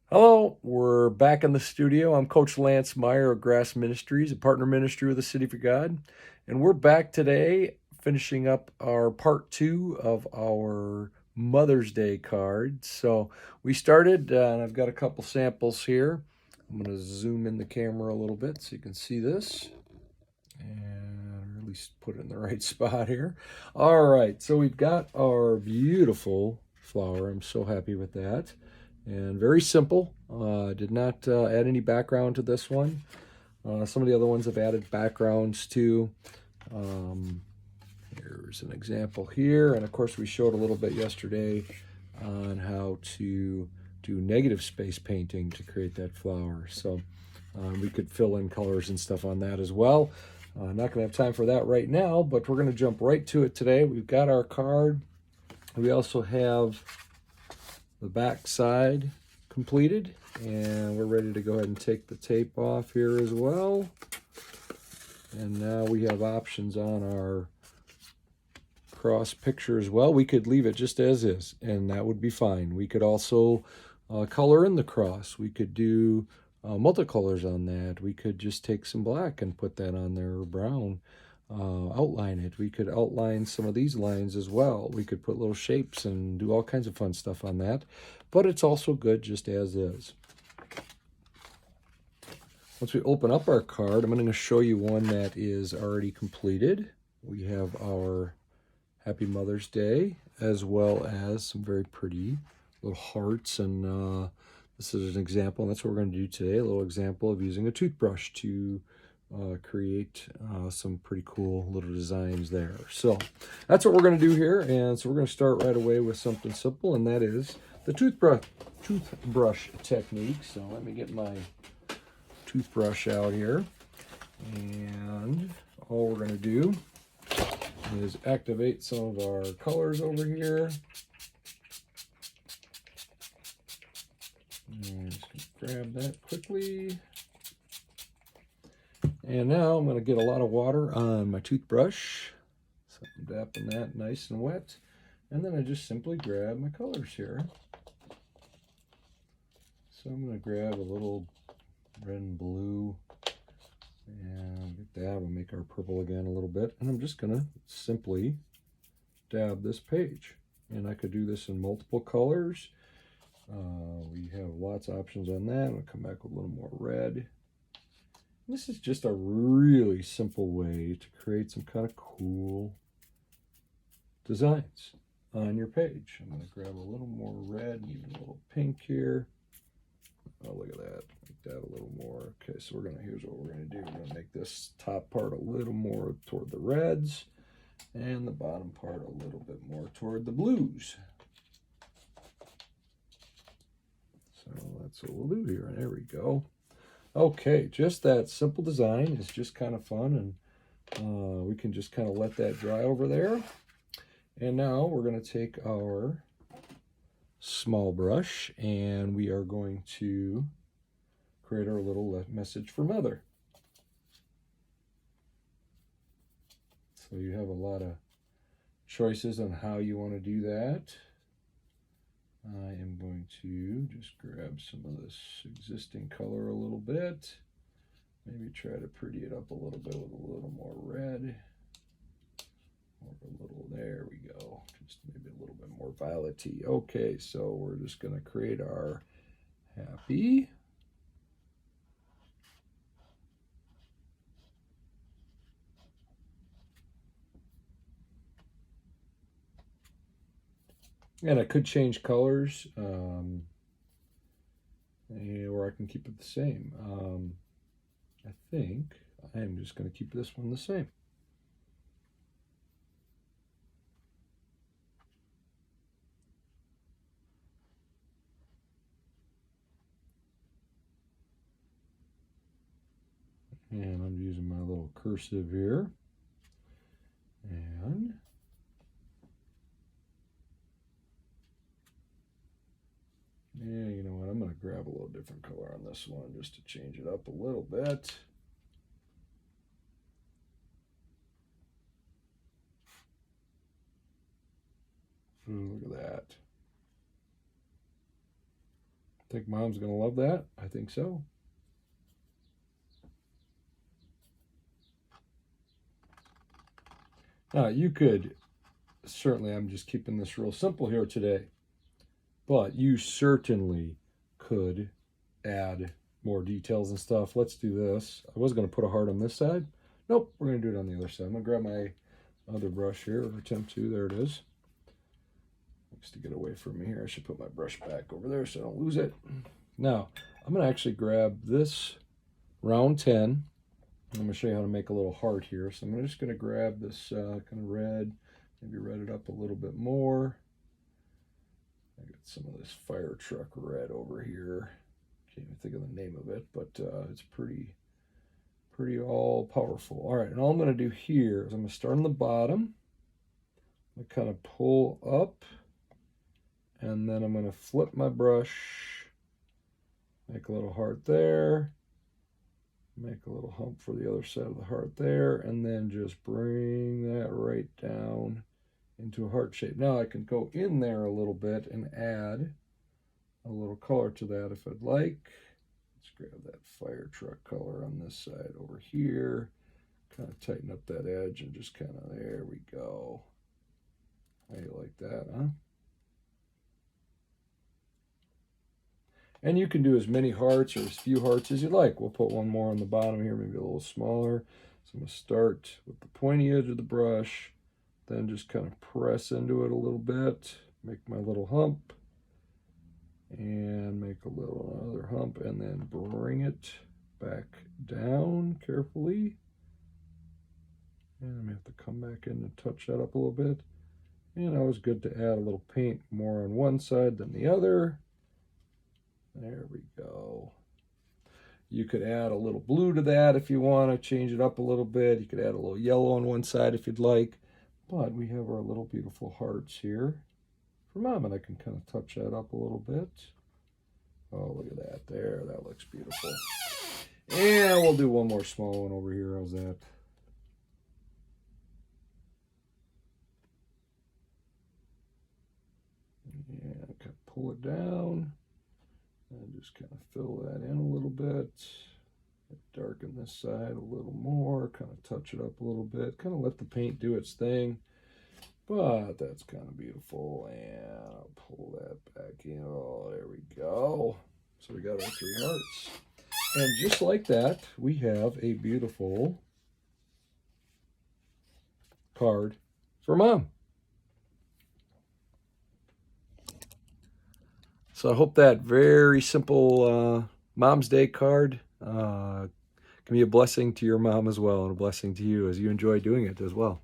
Hello, we're back in the studio. I'm Coach Lance Meyer of GRAS Ministries, a partner ministry with the City for God. And we're back today finishing up our part two of our Mother's Day cards. So we started, and I've got a couple samples here. I'm going to zoom in the camera a little bit so you can see this. And at least put it in the right spot here. All right, so we've got our beautiful flower. I'm so happy with that. And very simple. Did not add any background to this one. Some of the other ones have added backgrounds too. Here's an example here. And of course, we showed a little bit yesterday on how to do negative space painting to create that flower. So we could fill in colors and stuff on that as well. Not going to have time for that right now, but we're going to jump right to it today. We've got our card. We also have the back side completed, and we're ready to go ahead and take the tape off here as well. And now we have options on our cross picture as well. We could leave it just as is, and that would be fine. We could also color in the cross. We could do multicolors on that. We could just take some black and put that on there, or brown. Outline it. We could outline some of these lines as well. We could put little shapes and do all kinds of fun stuff on that, but it's also good just as is. Once we open up our card, I'm going to show you one that is already completed. We have our Happy Mother's Day, as well as some very pretty little hearts, and this is an example, and that's what we're going to do today, a little example of using a toothbrush to create some pretty cool little designs there. So that's what we're going to do here, and so we're going to start right away with something simple, and that is the toothbrush technique. So let me get my toothbrush out here, and all we're going to do is activate some of our colors over here. And just grab that quickly. And now I'm going to get a lot of water on my toothbrush. So I'm dapping that nice and wet. And then I just simply grab my colors here. So I'm going to grab a little red and blue. And get that. We'll make our purple again a little bit. And I'm just going to simply dab this page. And I could do this in multiple colors. We have lots of options on that. I'll come back with a little more red. This is just a really simple way to create some kind of cool designs on your page. I'm going to grab a little more red and even a little pink here. Oh, look at that. Make that a little more. Okay, so here's what we're going to do. We're going to make this top part a little more toward the reds and the bottom part a little bit more toward the blues. So that's what we'll do here. There we go. Okay, just that simple design is just kind of fun, and we can just kind of let that dry over there. And now we're going to take our small brush, and we are going to create our little message for Mother. So you have a lot of choices on how you want to do that. I am going to just grab some of this existing color a little bit. Maybe try to pretty it up a little bit with a little more red. Or a little, there we go. Just maybe a little bit more violet-y. Okay, so we're just going to create our happy. And I could change colors, or I can keep it the same. I think I'm just going to keep this one the same. And I'm using my little cursive here. And yeah, you know what? I'm going to grab a little different color on this one just to change it up a little bit. Ooh, look at that. I think Mom's going to love that. I think so. Now, you could, certainly, I'm just keeping this real simple here today, but you certainly could add more details and stuff. Let's do this. I was going to put a heart on this side. Nope, we're going to do it on the other side. I'm going to grab my other brush here, or attempt to. There it is. Just to get away from me here, I should put my brush back over there so I don't lose it. Now, I'm going to actually grab this round 10. I'm going to show you how to make a little heart here. So I'm just going to grab this kind of red, maybe red it up a little bit more. I got some of this fire truck red over here. Can't even think of the name of it, but it's pretty all powerful. All right, and all I'm going to do here is I'm going to start on the bottom. I'm going to kind of pull up, and then I'm going to flip my brush, make a little heart there. Make a little hump for the other side of the heart there, and then just bring that right down into a heart shape. Now I can go in there a little bit and add a little color to that if I'd like. Let's grab that fire truck color on this side over here. Kind of tighten up that edge and just kind of, there we go. How you like that, huh? And you can do as many hearts or as few hearts as you like. We'll put one more on the bottom here, maybe a little smaller. So I'm going to start with the pointy edge of the brush, then just kind of press into it a little bit, make my little hump, and make a little another hump, and then bring it back down carefully. And I'm going to have to come back in and touch that up a little bit. And always good to add a little paint more on one side than the other. There we go. You could add a little blue to that if you want to change it up a little bit. You could add a little yellow on one side if you'd like. But we have our little beautiful hearts here for Mom, and I can kind of touch that up a little bit. Oh, look at that there. That looks beautiful. And we'll do one more small one over here. How's that? Yeah, kind of pull it down. And just kind of fill that in a little bit. Darken this side a little more. Kind of touch it up a little bit. Kind of let the paint do its thing. But that's kind of beautiful. And I'll pull that back in. Oh, there we go. So we got our 3 hearts. And just like that, we have a beautiful card for Mom. So I hope that very simple Mom's Day card can be a blessing to your mom as well, and a blessing to you as you enjoy doing it as well.